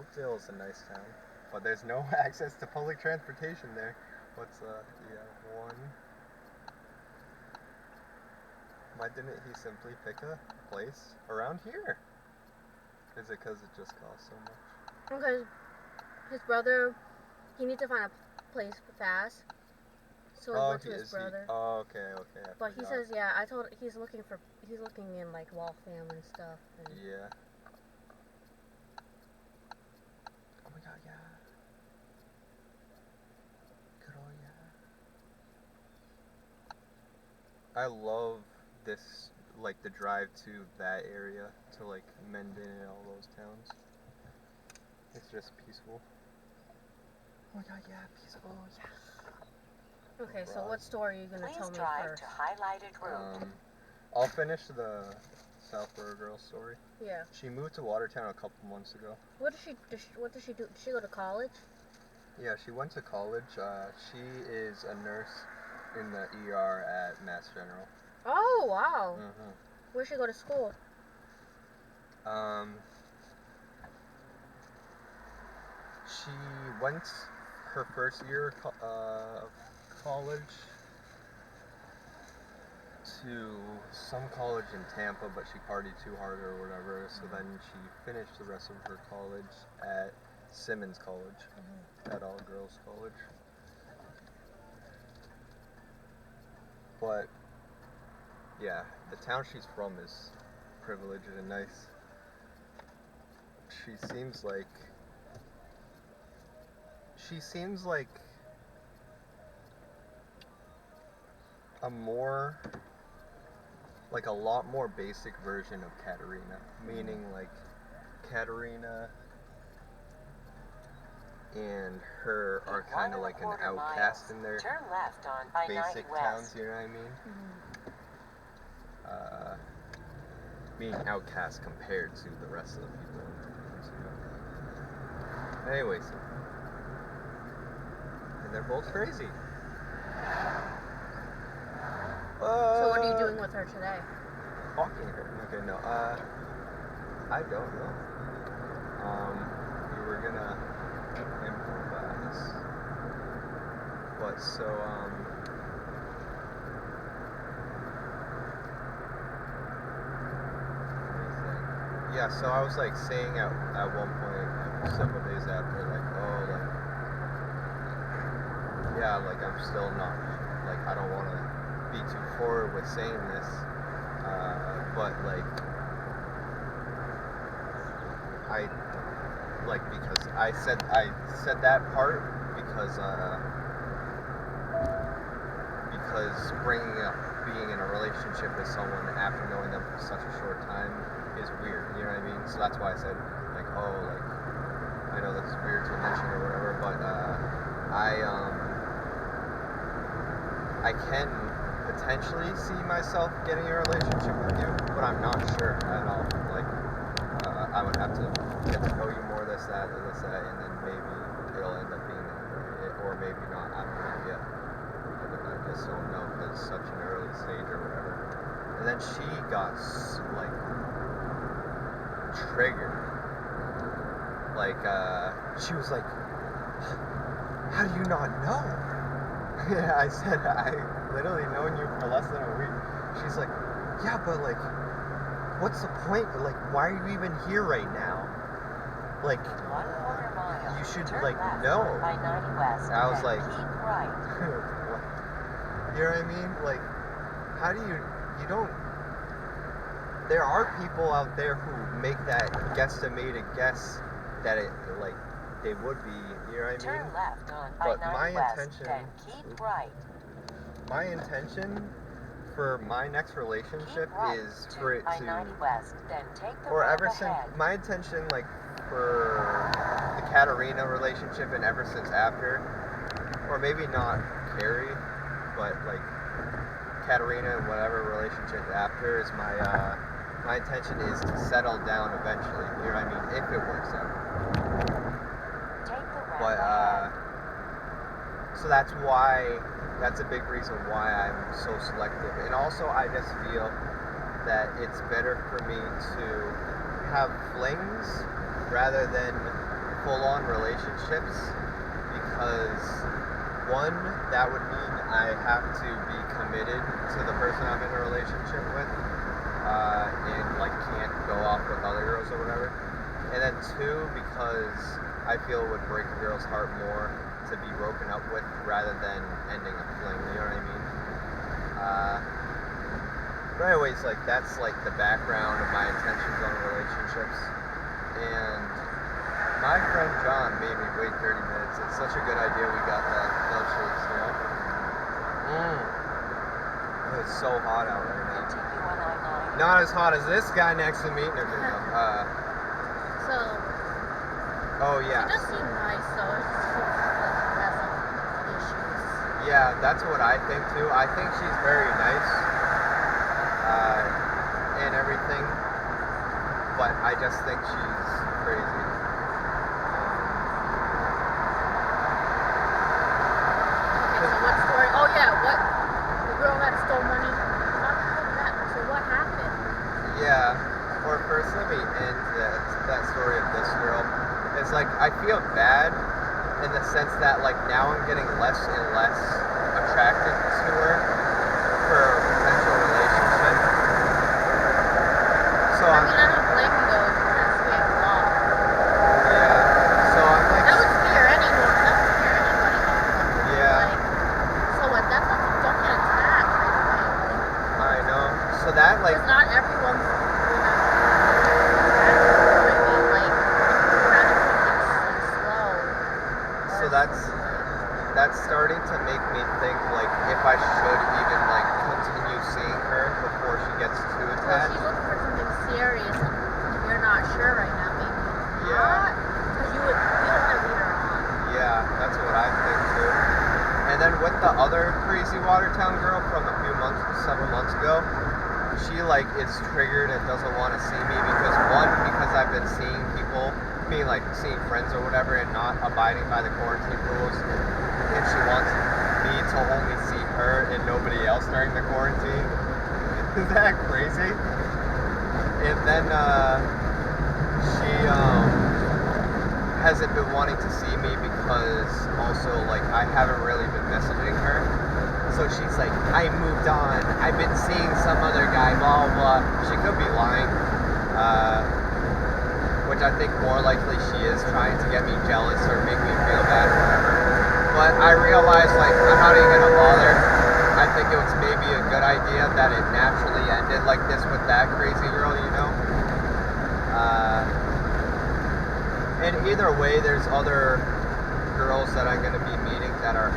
Oakdale is a nice town, but there's no access to public transportation there. What's one? Why didn't he simply pick a place around here? Is it because it just costs so much? Because his brother, he needs to find a place fast. So he went to his brother. Okay. But he says, he's looking in like Waltham and stuff. And yeah. Oh my god, yeah. Good old yeah. I love this, like the drive to that area, to like Mendon and all those towns. It's just peaceful. Oh my god, yeah, peaceful, yes. Okay, so what story are you going to tell me first? To highlighted route. I'll finish the Southborough girl story. Yeah. She moved to Watertown a couple months ago. What does she do? Did she go to college? Yeah, she went to college. She is a nurse in the ER at Mass General. Oh, wow. Mm-hmm. Where'd she go to school? She went her first year of college to some college in Tampa, but she partied too hard or whatever, so then she finished the rest of her college at Simmons College, at all girls college. But yeah, the town she's from is privileged and nice. She seems like a lot more basic version of Katerina, meaning like Katerina and her are kind of like an outcast in their basic towns, you know what I mean? Being outcast compared to the rest of the people in the towns, you know? Anyways, and they're both crazy. So what are you doing with her today? Talking to her. Okay, no. I don't know. We were gonna improvise. But so, yeah, so I was like saying at one point, like, several days after, like, yeah, like I'm still not, like, I don't want to be too forward with saying this, but like because I said that part because bringing up being in a relationship with someone after knowing them for such a short time is weird, you know what I mean? So that's why I said like, I know this is weird to mention or whatever, but I can potentially see myself getting a relationship with you, but I'm not sure at all. Like, I would have to get to know you more, this, that, and then maybe it'll end up being that, or maybe not. I don't know yet. I just don't know because it's such an early stage or whatever. And then she got like triggered. Like, she was like, "How do you not know?" Yeah, I said, I literally known you for less than a week. She's like, yeah, but like, what's the point? Like, why are you even here right now? Like, you should like know. I was like, you know what I mean? Like, how do you don't, there are people out there who make that guesstimated guess that it, like, they would be, you know what I mean? Turn left on But I-90 West, then keep right. My intention for my next relationship is for it to, I-90 West, then take the or ever ahead. since, my intention, like, for the Katerina relationship and ever since after, or maybe not Carrie, but like Katerina and whatever relationship after is my intention is to settle down eventually, you know what I mean, if it works out. But, so that's a big reason why I'm so selective. And also, I just feel that it's better for me to have flings rather than full-on relationships because one, that would mean I have to be committed to the person I'm in a relationship with, and like can't go off with other girls or whatever. And then two, because I feel it would break a girl's heart more to be broken up with rather than ending a fling. You know what I mean? But anyways, like that's like the background of my intentions on relationships. And my friend John made me wait 30 minutes. It's such a good idea we got the milkshakes, you know? It's so hot out right now. Continue on I-9. Not as hot as this guy next to me. No, no, no. So, Oh yeah. she does seem nice, though. It's just she has some issues. Yeah, that's what I think too. I think she's very nice and everything, but I just think she's crazy. Okay, so what story? Oh yeah, what? The girl that stole money? So what happened? Yeah. Or first, let me end that story of this girl. It's like I feel bad in the sense that like now I'm getting less and less attracted to her for a potential relationship. So I mean, I don't blame you though. That's being wrong. yeah. So I'm like That would scare anyone. That would scare anybody. yeah. Like, so what? That's not. Don't get attacked right away. I know. So that like Because not everyone's gonna act quickly. Like, rather than just slow. so that's starting to make me think like if I should even like continue seeing her before she gets too Well, attached. she's looking for something serious, and you're not sure right now. Maybe Yeah. not. Because you don't want to lead her on. Yeah, that's what I think too. And then with the other crazy Watertown girl from several months ago, she like is triggered and doesn't want to see me because I've been seeing people, being like seeing friends or whatever and not abiding by the quarantine rules, and she wants me to only see her and nobody else during the quarantine. Is that crazy? And then she hasn't been wanting to see me because also like I haven't really been messaging her. So she's like, I moved on. I've been seeing some other guy, blah blah. She could be lying, which I think more likely she is trying to get me jealous or make me feel bad or whatever. But I realized like I'm not even gonna bother. I think it was maybe a good idea that it naturally ended like this with that crazy girl, you know. And either way, there's other girls that I'm gonna be meeting that are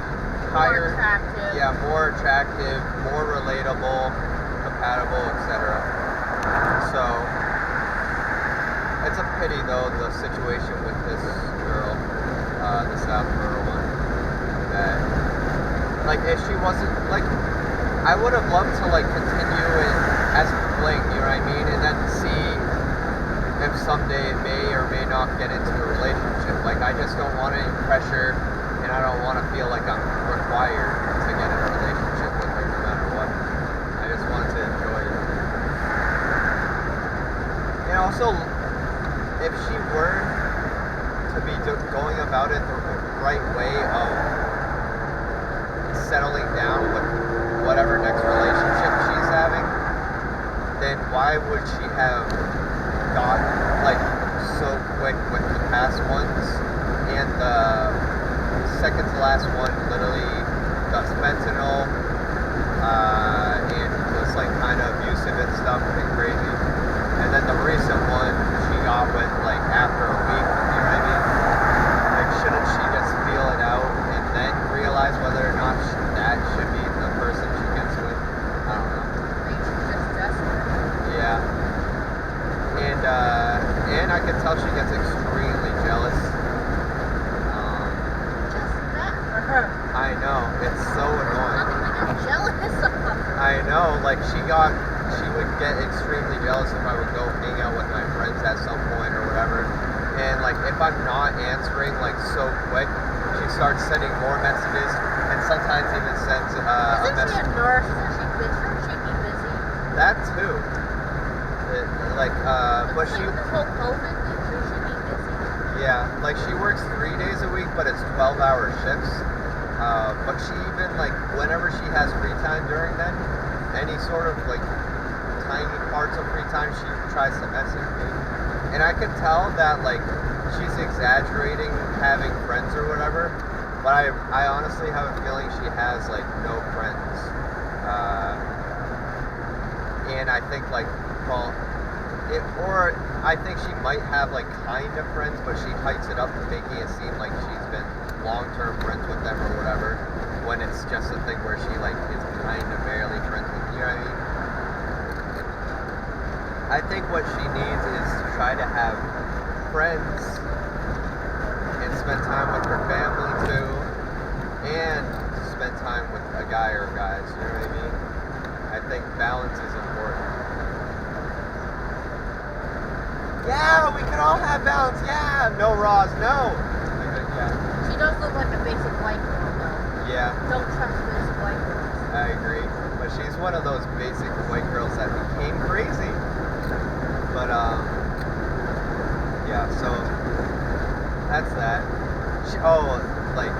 higher, More attractive. yeah, more attractive, more relatable, compatible, etc. So it's a pity though the situation with this girl, the Southborough one. That like if she wasn't like, I would have loved to like continue it as a fling, you know what I mean, and then see if someday it may or may not get into a relationship. Like I just don't want any pressure, and I don't want to feel like I'm required to get in a relationship with her no matter what. I just want to enjoy it. And also, if she were to be going about it the right way of settling down with whatever next relationship she's having, then why would she have gotten like so quick with the past ones, and the second to last one literally got fentanyl and was like kind of abusive and stuff and crazy, and then the recent one she got with like after a week, you know what I mean? Like shouldn't she just feel it out and then realize whether or not that should be the person she gets with? I don't know. Maybe she's just desperate. Yeah. And I can tell she gets extremely jealous. Just that for her. I know, it's so annoying. Nothing to get jealous of. I know, like she would get extremely jealous if I would go hang out with my friends at some point or whatever. And like if I'm not answering like so quick, she starts sending more messages and sometimes even sends a Isn't message. she a nurse? Isn't she busy? Shouldn't she be busy? That too. But With she, this whole COVID thing, she should be busy. Yeah, like she works 3 days a week, but it's 12-hour shifts. But she even like whenever she has free time during then, any sort of like tiny parts of free time, she tries to message me, and I can tell that like she's exaggerating having friends or whatever. But I honestly have a feeling she has like no friends, and I think like well, or I think she might have like kind of friends, but she heights it up, making it seem like she's been long-term friends with them or whatever, when it's just a thing where she like is kind of barely friends with, you know what I mean? I think what she needs is to try to have friends and spend time with her family too, and spend time with a guy or guys, you know what I mean? I think balance is important. Yeah, we can all have balance. Yeah, no Roz, no. Yeah. She does look like a basic white girl, though. Yeah, Don't trust basic white girls. I agree. But she's one of those basic white girls that became crazy. But yeah. So that's that. Like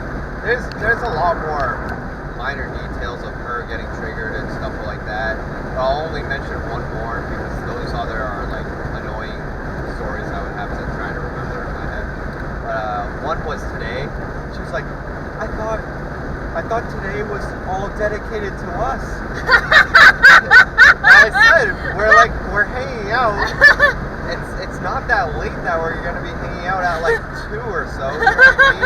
there's a lot more minor details of her getting triggered and stuff like that. But I'll only mention one more because those other are like annoying stories I would have to try to remember in my head. One was today. She was like, I thought today was all dedicated to us. And I said, we're hanging out. It's not that late that we're gonna be hanging out at like 2 or so. You know what I mean?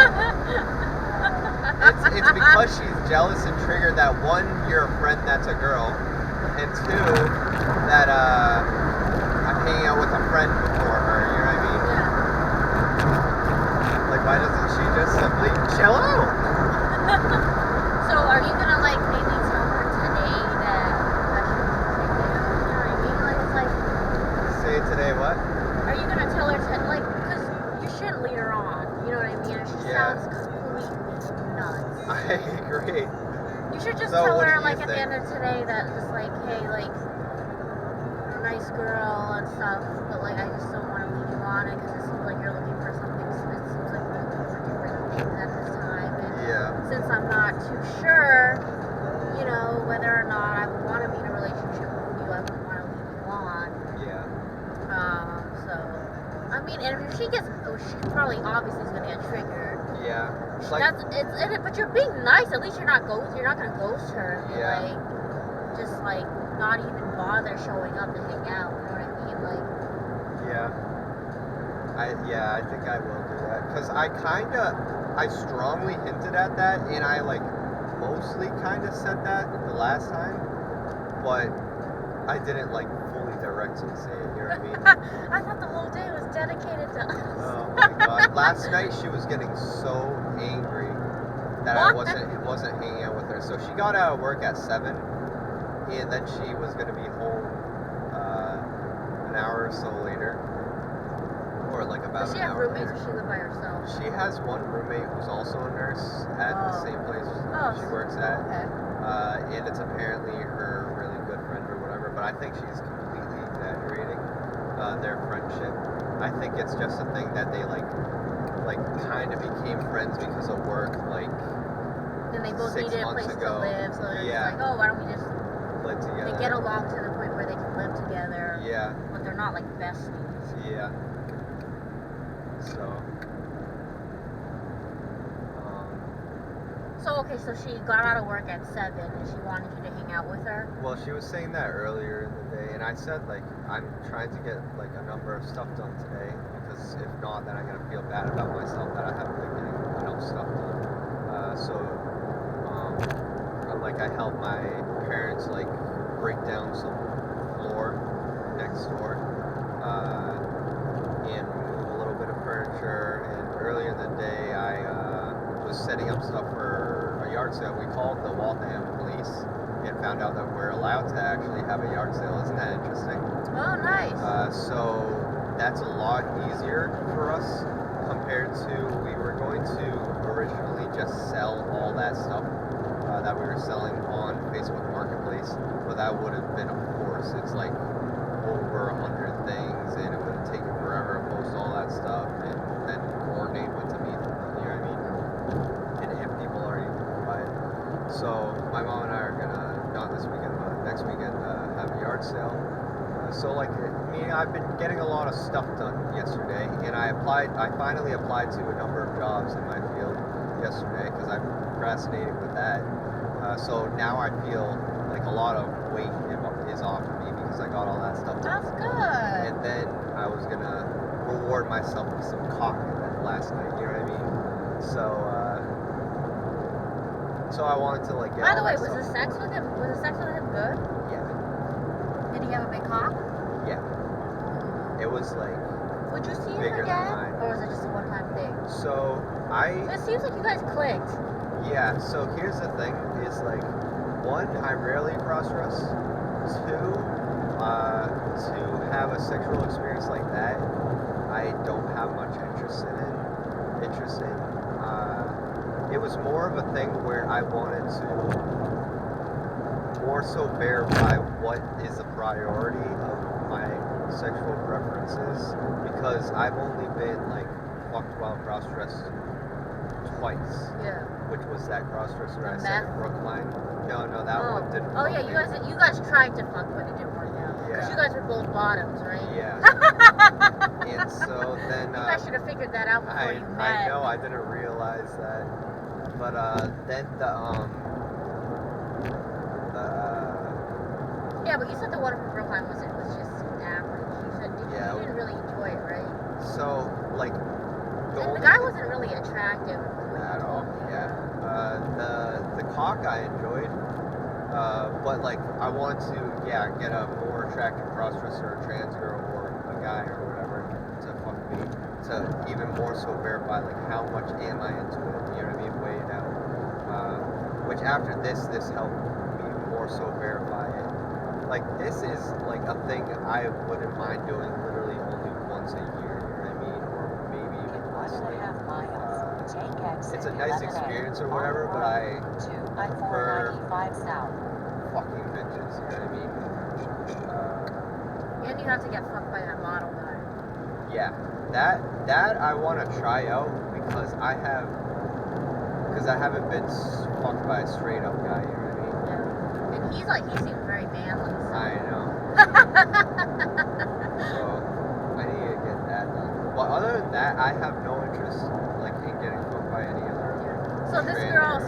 It's because she's jealous and triggered that one, you're a friend that's a girl, and two, that I'm hanging out with a friend before her, you know what I mean? Yeah. Like, why doesn't she just simply chill out? So are you gonna like maybe tell her today that she was triggered? You know what I mean? Like it's like. Say today what? Are you gonna tell her to like? Because you shouldn't lead her on. You know what I mean? And she Yeah. sounds completely nuts. I agree. You should just So tell what do her you like at the think? end of today that just like, hey, like, you're a nice girl and stuff, but like I just don't want to lead you on it because it seems like you're looking for something. It seems like you're looking for different things at this time, and Yeah. since I'm not too sure, you know, whether or not I would want to be in a relationship with you, I wouldn't want to lead you on. Yeah. So I mean, and if she gets, she probably obviously is gonna get triggered. Yeah. Like, But you're being nice. At least you're not gonna ghost her. And Yeah. like, just like not even bother showing up to hang out. You know what I mean? Like, yeah. I think I will do that. Because I strongly hinted at that, and I like mostly kind of said that the last time, but I didn't like fully directly say it, you know what I mean? I thought the whole day was dedicated to us. Oh my god. Last night she was getting so angry that I wasn't hanging out with her. So she got out of work at 7, and then she was gonna be home an hour or so later. Or like about Does she an have hour roommates later. or she live by herself? She has one roommate who's also a nurse at the Oh. same place Oh, she works at. Okay. And it's apparently her really good friend or whatever, but I think she's completely exaggerating their friendship. I think it's just a thing that they like kind of became friends because of work, like Then they both 6 needed a months place ago. to live, so they're Yeah. just like, oh, why don't we just? live together. They get along to the point where they can live together, Yeah, but they're not like besties. yeah. So, So okay, so she got out of work at 7, and she wanted you to hang out with her. well, she was saying that earlier in the day, and I said like I'm trying to get like a number of stuff done today, because if not, then I'm gonna feel bad about myself that I haven't been getting enough stuff done. Like I helped my parents like break down some floor next door, and move a little bit of furniture. And earlier in the day, I was setting up stuff for a yard sale. We called the Waltham police and found out that we're allowed to actually have a yard sale. Isn't that interesting? Oh, nice. So that's a lot easier for us compared to we were going to originally just sell all that stuff that we were selling on Facebook Marketplace, but that would have been a force. It's like over 100 things, and it would have taken forever to post all that stuff and then mean, I've been getting a lot of stuff done yesterday, and I finally applied to a number of jobs in my field yesterday because I'm procrastinating with that. So now I feel like a lot of weight is off of me because I got all that stuff done. That's good. And then I was gonna reward myself with some cock last night. You know what I mean? So I wanted to like get. By the all way, that was the stuff. sex with him? Was the sex with him good? Yeah, Did he have a big cock? yeah. It was like. Would you see him Bigger than again, mine. or was it just a one-time thing? So It seems like you guys clicked. Yeah, so here's the thing, is like, one, I rarely cross-dress. Two, to have a sexual experience like that, I don't have much interest in. It was more of a thing where I wanted to more so verify what is the priority of my sexual preferences, because I've only been like fucked while cross-dressed twice. Yeah. Which was that cross-dresser I The said in meth? Brookline. No, that one didn't. Oh yeah, fuck me. you guys tried to fuck, but it didn't work out. Because Yeah. you guys were both bottoms, right? Yeah. And so then You guys should have figured that out before you met. I know, I didn't realize that. But then Yeah, but you said the one from Brookline was just average. You said Yeah. you didn't really enjoy it, right? so like And the only guy wasn't really attractive. at all. Yeah. The cock I enjoyed, but like I wanted to get a more attractive crossdresser, a trans girl, or a guy or whatever to fuck me, to even more so verify like how much am I into it. You know what I mean? Weigh it out. Which after this helped me more so verify it. Like this is like a thing I wouldn't mind doing literally only once a year. You know what I mean? Or maybe In even 1.5 less. miles, take exit It's a nice 11A experience or on whatever, but I to prefer I-495 south. fucking bitches, you know what I mean? And you have to get fucked by that model guy. Yeah, that I want to try out because I haven't been fucked by a straight up guy, you know what I mean? Yeah. And he seems very manly. So. I know. So I need to get that done. But other than that, I have no interest like in getting fucked by any other. So this girl,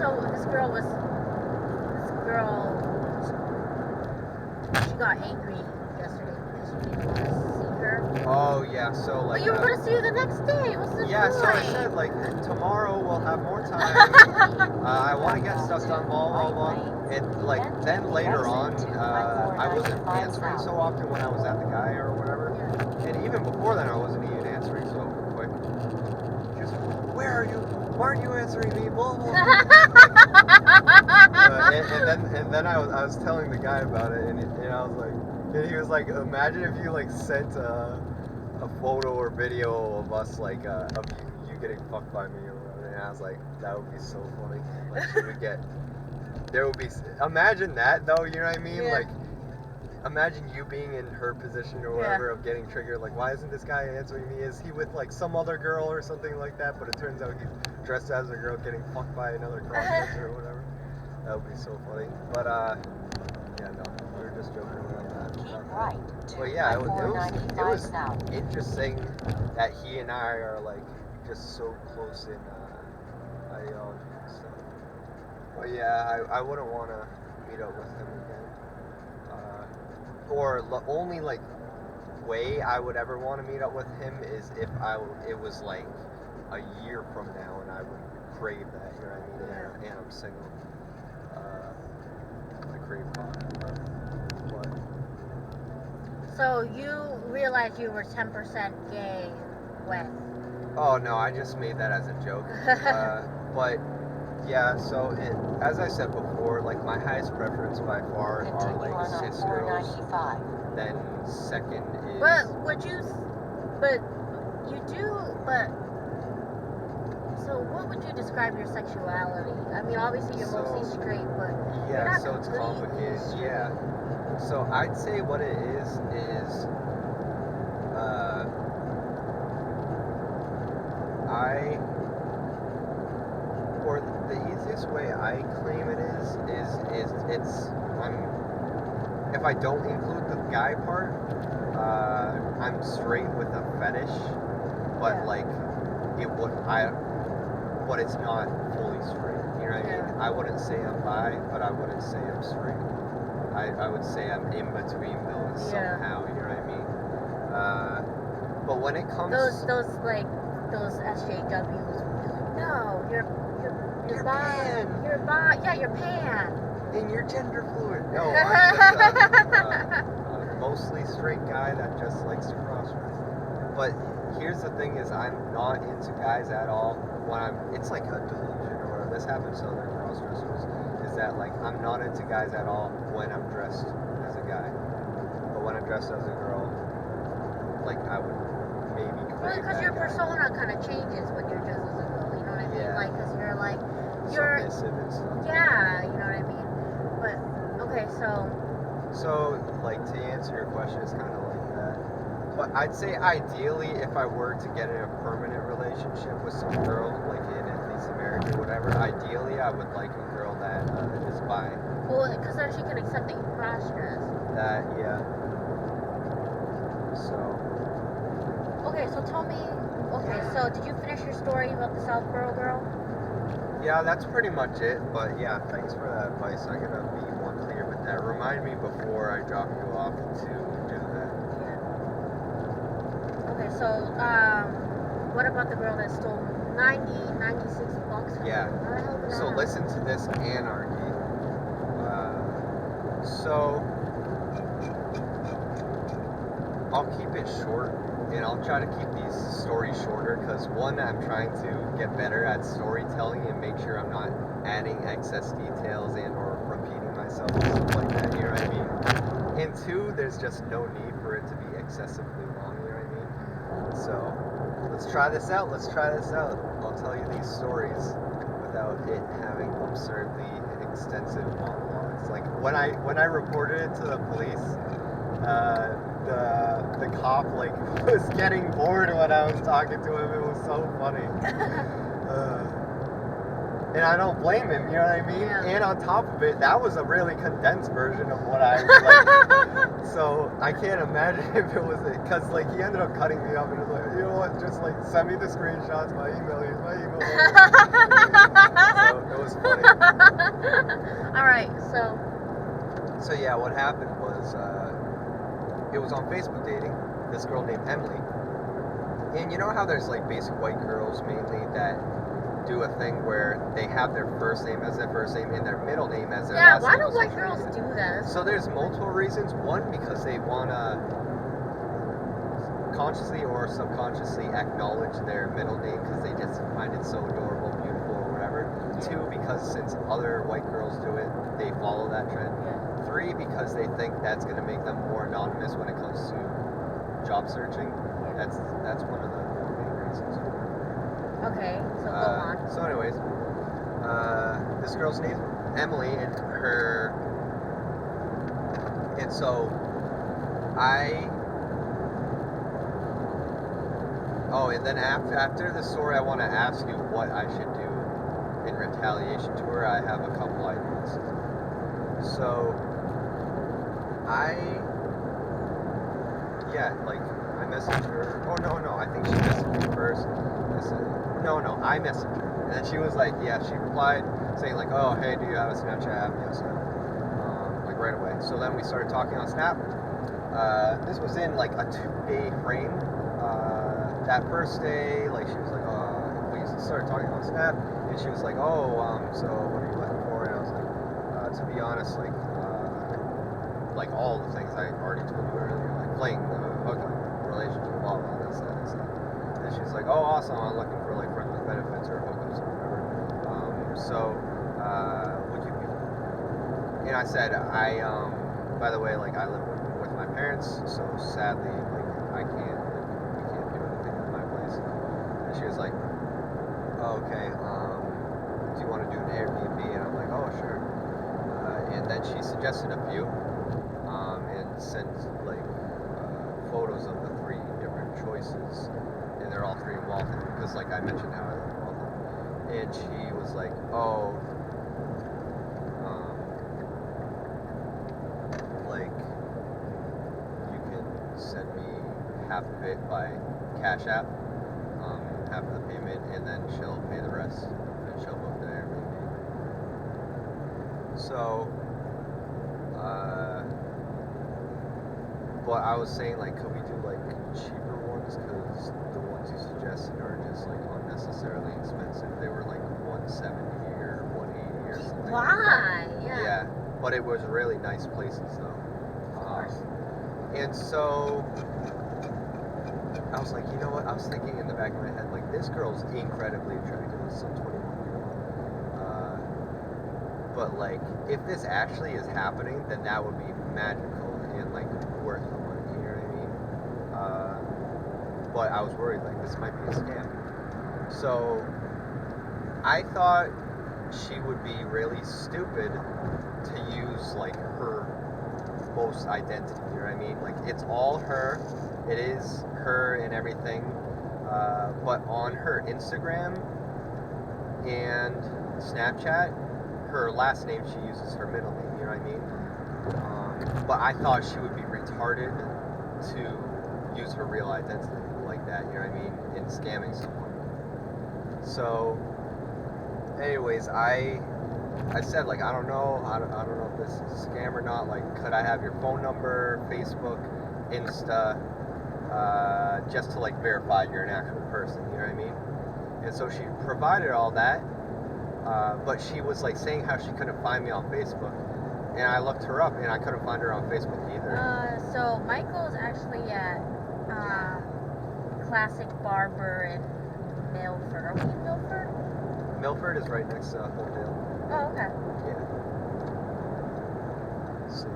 she got angry yesterday because you didn't want to see her. Oh yeah, so like. But you were going to see her the next day. What's the Yeah, so I point? said like tomorrow we'll have more time. I want to get stuff done, blah blah blah. And like then later on, I wasn't answering so often when I was at the guy or whatever. Yeah. And even before then, I wasn't even answering so quick. Just, where are you? Why aren't you answering me? Blah blah. And then I was telling the guy about it, and I was like, and he was like, imagine if you like sent a photo or video of us like of you getting fucked by me or whatever. And I was like, that would be so funny. Like she would get. There would be. Imagine that though. You know what I mean? Yeah. Like. Imagine you being in her position or whatever of getting triggered. Like, why isn't this guy answering me? Is he with like some other girl or something like that? But it turns out he's dressed as a girl getting fucked by another crossdresser or whatever. That would be so funny. But yeah, no, we were just joking about that. Keep right to Well, yeah, it I-495 was south. interesting that he and I are like just so close in ideology and stuff. But yeah, I wouldn't want to meet up with him again. Or the only like way I would ever want to meet up with him is if it was like a year from now and I would crave that, you know what I mean? And I'm single. I crave coffee. What? So you realized you were 10% gay when? Oh no, I just made that as a joke. But yeah, so as I said before, like my highest preference by far are Continue like on cis girls. I-495. Then second is. But so what would you describe your sexuality? I mean, obviously you're mostly straight, but you're Yeah, not so it's completely complicated. straight. Yeah. So I'd say what it is or the easiest way I claim it is it's I'm if I don't include the guy part, I'm straight with a fetish, but Yeah. like but it's not fully straight. You know what I mean? Yeah. I wouldn't say I'm bi, but I wouldn't say I'm straight. I would say I'm in between those Yeah. somehow. You know what I mean? But when it comes Those SJWs. No, you're You're bi. pan. You're bi. Yeah, you're pan. and you're gender fluid. No, I'm just a mostly straight guy that just likes to cross-dress. But here's the thing: is I'm not into guys at all. It's like a delusion, or this happens to other cross-dressers. Is that like I'm not into guys at all when I'm dressed as a guy, but when I'm dressed as a girl, like I would maybe. Well, crave because that your guy. persona kind of changes when you're dressed as a girl. You know what I mean? Yeah. Like, because you're Submissive and stuff. yeah. You know what I mean? But okay, so So, like, to answer your question, it's kind of like that. But I'd say ideally, if I were to get in a permanent relationship with some girl, like in at least America or whatever, ideally I would like a girl that is bi. well, because then she can accept that you cross dress. That, yeah. So, Okay, so tell me. Okay, so did you finish your story about the Southboro girl? yeah, that's pretty much it. But yeah, thanks for that advice. I'm gonna be more clear with that. Remind me before I drop you off to do that. Yeah. Okay, so what about the girl that stole 96 bucks from Yeah. you? How the hell did that So happen? listen to this anarchy. So I'll keep it short, and I'll try to keep these stories shorter because one, I'm trying to get better at storytelling and make sure I'm not adding excess details and or repeating myself and stuff like that. You know what I mean? And two, there's just no need for it to be excessively long. You know what I mean? So let's try this out. I'll tell you these stories without it having absurdly extensive monologues. Like when I reported it to the police, the cop like was getting bored when I was talking to him. It was so funny. And I don't blame him, you know what I mean? Yeah. And on top of it, that was a really condensed version of what I was like. So I can't imagine if it was because like he ended up cutting me up and was like, you know what, just like send me the screenshots, my email, here's my email. So it was funny. All right, so So yeah, what happened was it was on Facebook dating. This girl named Emily, and you know how there's like basic white girls mainly that do a thing where they have their first name as their first name and their middle name as their yeah, last why name. do white girls do that? So there's multiple reasons. One, because they wanna consciously or subconsciously acknowledge their middle name because they just find it so adorable, beautiful, or whatever. Two, because since other white girls do it, they follow that trend. Yeah. Three, because they think that's gonna make them more anonymous when it comes to job searching. That's one of the main reasons. Okay, so go on. So anyways, this girl's name Emily, and so and then after the story, I want to ask you what I should do in retaliation to her. I have a couple ideas. So I messaged her. Oh no, I think she messaged me first. I said, no, I messaged her. And then she was like, yeah, she replied saying like, oh, hey, do you have a Snapchat app? Yes, like right away. So then we started talking on Snap. This was in like a 2-day frame. That first day, like she was like, we started talking on Snap, and she was like, oh, so what are you looking for? And I was like, to be honest, like all the things I already told you earlier, like playing the hookup, relationship, blah blah, this that. And she's like, oh, awesome, I'm looking for like friends with benefits or hookups or whatever. Would you be? And I said, by the way, like I live with my parents, so sadly, like we can't do anything at my place. And she was like, oh, okay, do you want to do an Airbnb? And I'm like, oh, sure. And then she suggested a few, and sent like photos of the 3 different choices, and they're all 3 in Waltham, because like I mentioned how I live in Waltham. And she was like, oh, like half of it by Cash App, half of the payment, and then she'll pay the rest, and she'll book the Airbnb. So, but I was saying, like, could we do like cheaper ones? Because the ones you suggested are just like unnecessarily expensive. They were like 170 or 180 or something. Why? Yeah, but it was really nice places though. Of course. And so I was like, you know what? I was thinking in the back of my head, like, this girl's incredibly attractive. This is some 21-year-old. But like, if this actually is happening, then that would be magical and like worth the money. You know what I mean? But I was worried, like, this might be a scam. So I thought she would be really stupid to use like her most identity, you know what I mean? Like, it's all her, it is her and everything, but on her Instagram and Snapchat, her last name, she uses her middle name, you know what I mean? But I thought she would be retarded to use her real identity like that, you know what I mean, in scamming someone. So anyways, I said, like, I don't know if this is a scam or not. Like, could I have your phone number, Facebook, Insta, just to like verify you're an actual person, you know what I mean? And so she provided all that, but she was like saying how she couldn't find me on Facebook, and I looked her up and I couldn't find her on Facebook either. So Michael's actually at Classic Barber in Milford. Are we in Milford? Milford is right next to Holdale. Oh, okay. Yeah. So,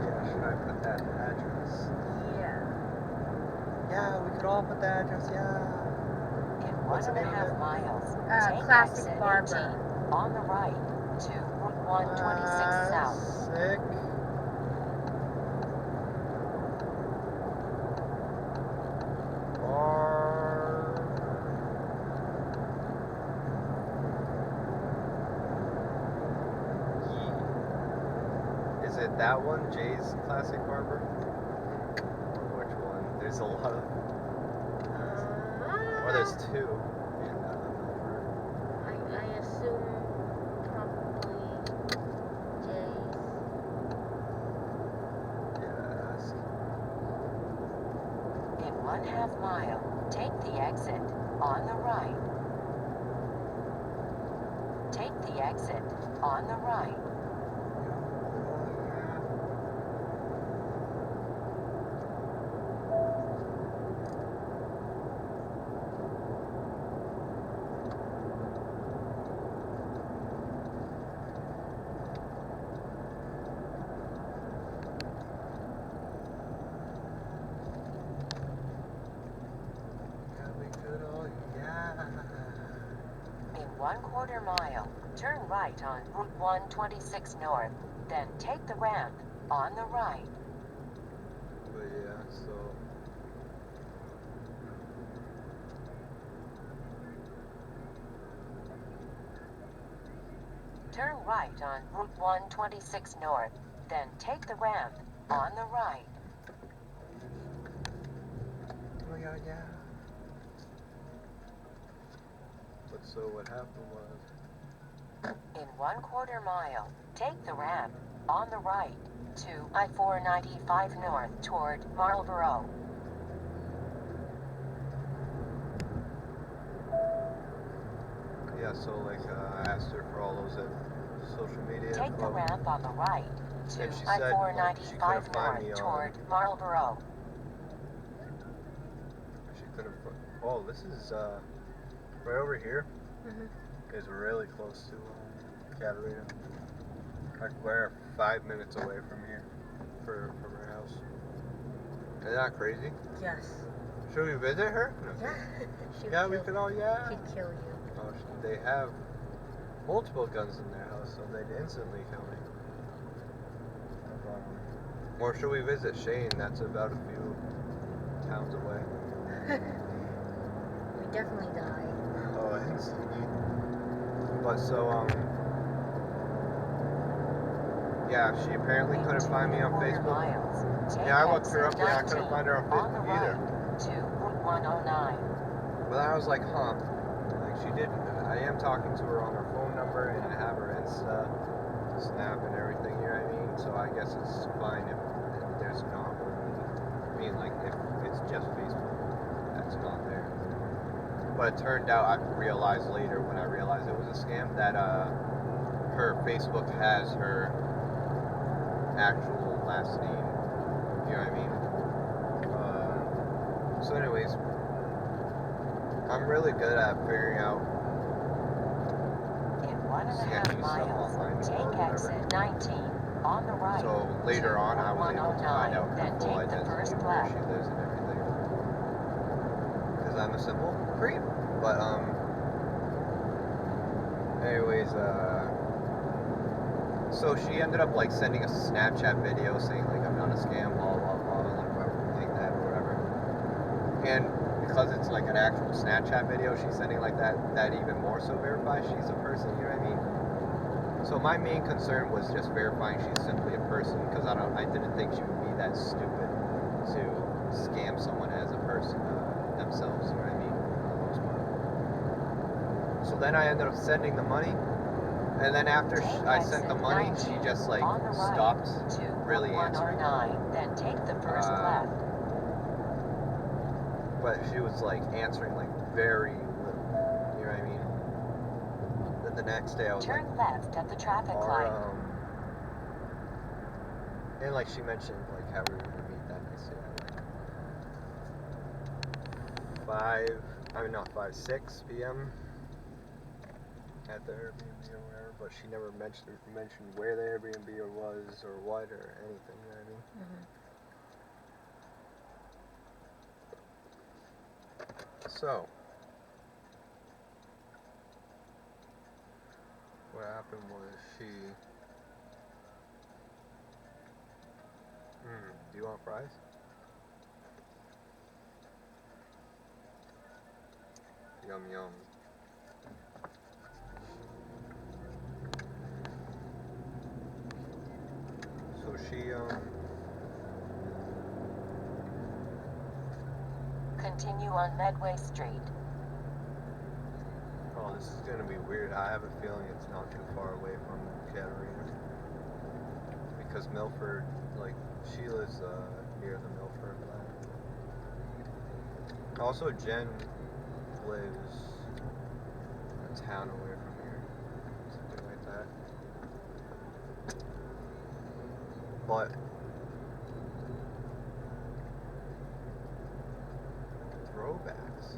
yeah, should I put that address? Yeah. Yeah, we could all put the address, yeah. In What's the name of 1.5 it? miles, take Classic exit Barber. 18 on the right to Route 126 South. Sick. Is it that one, Jay's Classic Barber? Or which one? There's a lot of... Or there's two in Milford. I assume probably Jay's. Yeah, ask. In 1/2 mile, take the exit on the right. Take the exit on the right. In 1/4 mile, turn right on Route 126 North, then take the ramp on the right. But yeah, so... Turn right on Route 126 North, then take the ramp on the right. Oh my god, yeah. But so what happened was... In 1/4 mile, take the ramp on the right to I-495 North toward Marlboro. Yeah, so like I asked her for all those social media Take the info. ramp on the right to And she said, like, she I-495 couldn't find me North on- toward Marlboro. She couldn't... Oh, this is right over here. Mm-hmm. Is really close to Catarina. Like, we're 5 minutes away from here, from her house. Isn't that crazy? Yes. Should we visit her? No. Yeah. She'd Yeah, we kill- could all, yeah. She'd kill you. Oh, they have multiple guns in their house, so they'd instantly kill me. Or should we visit Shane? That's about a few towns away. We definitely die. Oh, instantly. But so, Yeah, she apparently couldn't find me on Facebook. Yeah, I looked her up, yeah, I couldn't find her on Facebook either. To 109. But I was like, huh. Like, she did. I am talking to her on her phone number, and I have her Insta, Snap, and everything, you know what I mean? So I guess it's fine if there's not only. I mean, like, if it's just Facebook that's not there. But it turned out, I realized later when I realized it was a scam that her Facebook has her actual last name. You know what I mean? So anyways, I'm really good at figuring out In 1.5 sketchy stuff miles, online or take whatever. exit 19 on the right. So later on, I was able to find out Then her full take the identity first of where left. she lives and everything. Because I'm a simple creep. But anyways, so she ended up like sending a Snapchat video saying like I'm not a scam, blah blah blah, like that or whatever. And because it's like an actual Snapchat video she's sending like that even more so verifies she's a person, you know what I mean? So my main concern was just verifying she's simply a person, because I didn't think she would be that stupid to scam someone as a person themselves, you know what I mean? For the most part. So then I ended up sending the money, and then after I sent the money, she just like stopped really answering. Then take the first left. But she was like answering like very little, you know what I mean? Then the next day I was Turn like, left at the traffic light. and like she mentioned like how we were gonna meet that next day at like 6 p.m. at the Airbnb or whatever, but she never mentioned where the Airbnb was or what or anything, you know what I mean? So, what happened was do you want fries? Yum yum. So she Continue on Medway Street. oh, this is gonna be weird. I have a feeling it's not too far away from Katarina, because Milford, like, she lives near the Milford line. Also, Jen lives a town away from here, something like that. But throwbacks.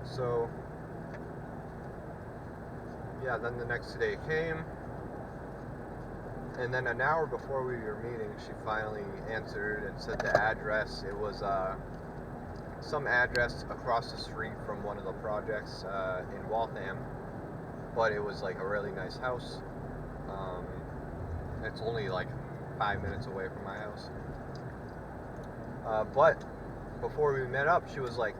So yeah, then the next day came, and then an hour before we were meeting, she finally answered and said the address. It was some address across the street from one of the projects in Waltham, but it was like a really nice house. It's only like 5 minutes away from my house. But before we met up, she was like,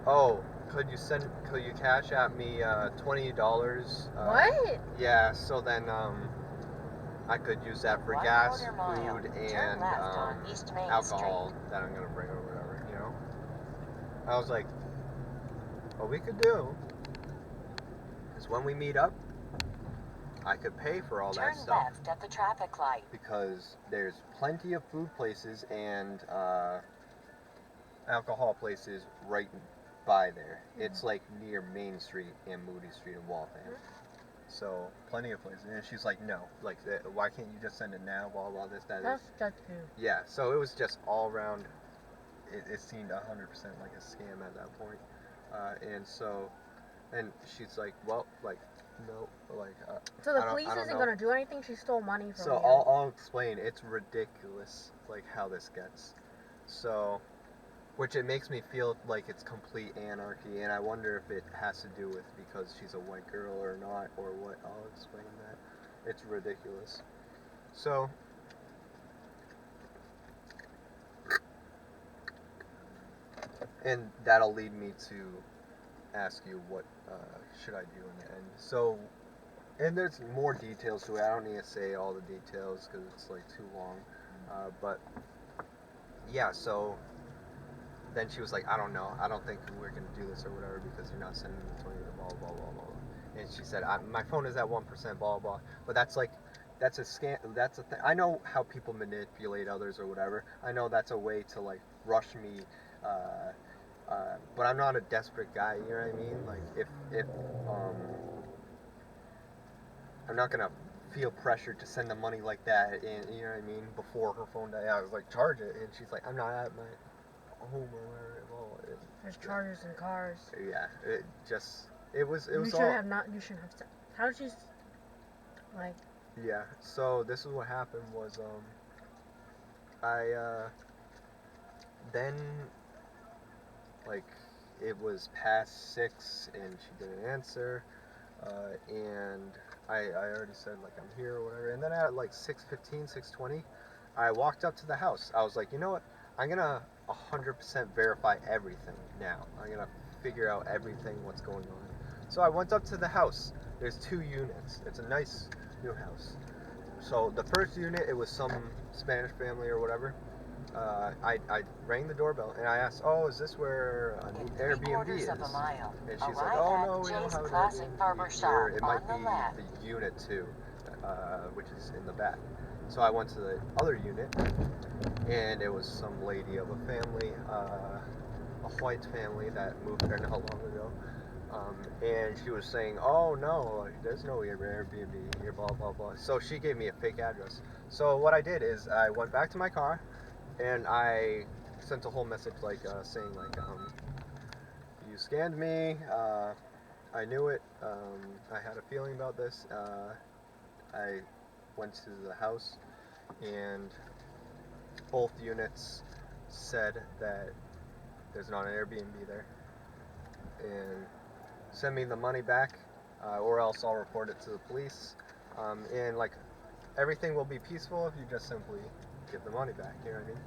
"Oh, could you cash at me $20? What? Yeah, so then I could use that for gas, food, and alcohol that I'm gonna bring or whatever, you know." I was like, what we could do is when we meet up, I could pay for all that stuff. Turn left at the traffic light. Because there's plenty of food places and alcohol places right by there. It's like near Main Street and Moody Street in Waltham. So plenty of places. And she's like, no, like, why can't you just send it now? Blah blah this that. That's sketchy. Yeah. So it was just all around. It seemed 100% like a scam at that point. And so, and she's like, well, like, no, like. So the police isn't gonna do anything. She stole money from So you. I'll explain. It's ridiculous, like how this gets. So, which it makes me feel like it's complete anarchy, and I wonder if it has to do with because she's a white girl or not, or what. I'll explain that. It's ridiculous. So, and that'll lead me to ask you what should I do in the end. So, and there's more details to it. I don't need to say all the details because it's like too long. But yeah, so then she was like, I don't know. I don't think we're gonna do this or whatever because you're not sending the 20 to blah blah blah blah. And she said, my phone is at 1%, blah blah. But that's like, that's a scam. That's a thing. I know how people manipulate others or whatever. I know that's a way to like rush me. But I'm not a desperate guy. You know what I mean? Like if I'm not gonna feel pressured to send the money like that, and you know what I mean. Before her phone died, I was like, charge it, and she's like, I'm not at my home or whatever. Well, There's chargers in cars. yeah, it was You should all. have not. You shouldn't have. How did you? Like. Yeah. So this is what happened was I then like it was past 6 and she didn't answer, and I already said like I'm here or whatever, and then at like 6:15, 6:20, I walked up to the house. I was like, you know what? I'm gonna 100% verify everything now. I'm gonna figure out everything what's going on. So I went up to the house. There's 2 units. It's a nice new house. So the first unit, it was some Spanish family or whatever. I rang the doorbell and I asked, "Oh, is this where an In Airbnb is?" 3/4 of a mile, And she's like, arrive "Oh at no, we don't Jay's have an Classic Barber Airbnb Shop here. It might on the be left." the unit 2, which is in the back." So I went to the other unit, and it was some lady of a family, a white family that moved there not long ago. And she was saying, "Oh no, there's no Airbnb here, blah blah blah." So she gave me a fake address. So what I did is I went back to my car, and I sent a whole message like saying like, "You scammed me. I knew it. I had a feeling about this. I went to the house, and both units said that there's not an Airbnb there, and send me the money back, or else I'll report it to the police. And like everything will be peaceful if you just simply give the money back. You know what I mean?"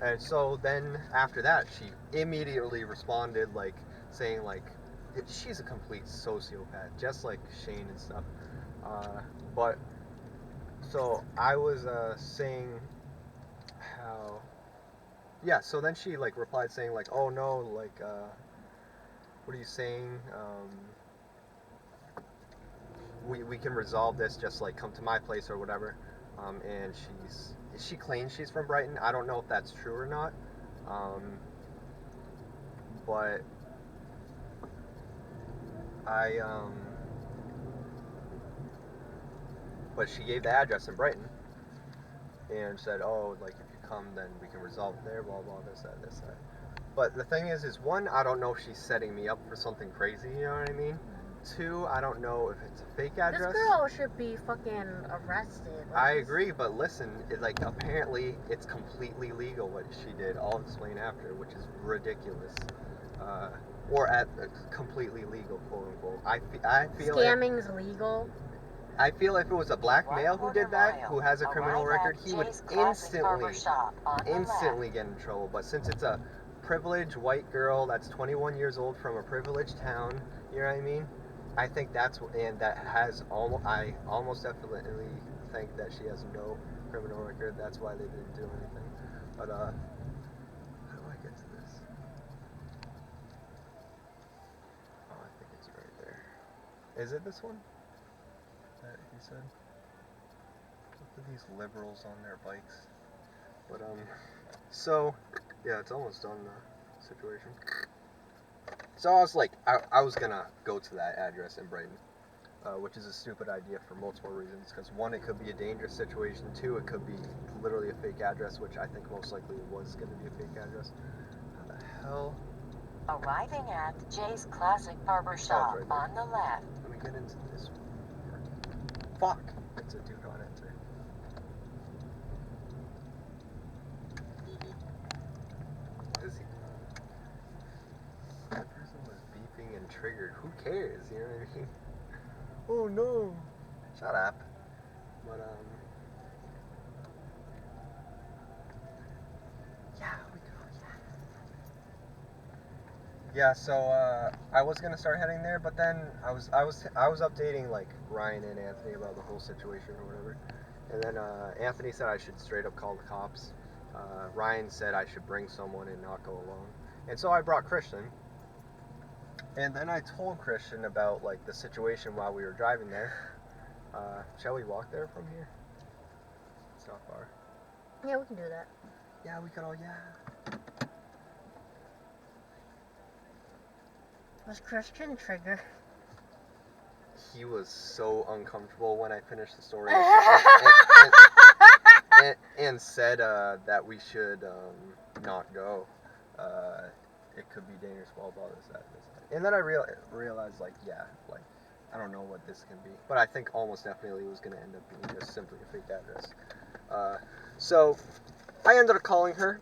And so then after that, she immediately responded like saying like she's a complete sociopath, just like Shane and stuff. But so I was saying how, yeah. So then she like replied saying like, "Oh no, like what are you saying? We can resolve this. Just like come to my place or whatever." And she claims she's from Brighton. I don't know if that's true or not. But but she gave the address in Brighton and said, "Oh, like if you come, then we can resolve it there, blah blah, this that." But the thing is one, I don't know if she's setting me up for something crazy. You know what I mean? 2, I don't know if it's a fake address. This girl should be fucking arrested. Like, I agree, but listen, like apparently it's completely legal what she did. I'll explain after, which is ridiculous. Or at completely legal, quote unquote. I feel scamming's legal. I feel if it was a black male who did that, who has a criminal record, he would instantly get in trouble. But since it's a privileged white girl that's 21 years old from a privileged town, you know what I mean? I think that's, and that has almost, I almost definitely think that she has no criminal record. That's why they didn't do anything. But how do I get to this? Oh, I think it's right there. Is it this one that he said? Look at these liberals on their bikes. But so yeah, it's almost done the situation. So I was like, I was gonna go to that address in Brighton, which is a stupid idea for multiple reasons. Because 1, it could be a dangerous situation. 2, it could be literally a fake address, which I think most likely was gonna be a fake address. How the hell? Arriving at Jay's Classic Barber Shop right there. on the left. Let me get into this one. Fuck! It's a do not enter. What is he? That person was beeping and triggered. Who cares? You know what I mean? Oh no! Shut up. But yeah, we go. Yeah. Yeah, so I was gonna start heading there, but then I was updating like Ryan and Anthony about the whole situation or whatever, and then Anthony said I should straight up call the cops. Ryan said I should bring someone and not go alone, and so I brought Christian. And then I told Christian about like the situation while we were driving there. Shall we walk there from here? It's not far. Yeah, we can do that. Yeah, we could all. Yeah. Was Christian trigger? He was so uncomfortable when I finished the story, and said that we should not go. It could be dangerous, blah blah this that. And then I realized like yeah, like I don't know what this can be, but I think almost definitely it was gonna end up being just simply a fake address. So I ended up calling her.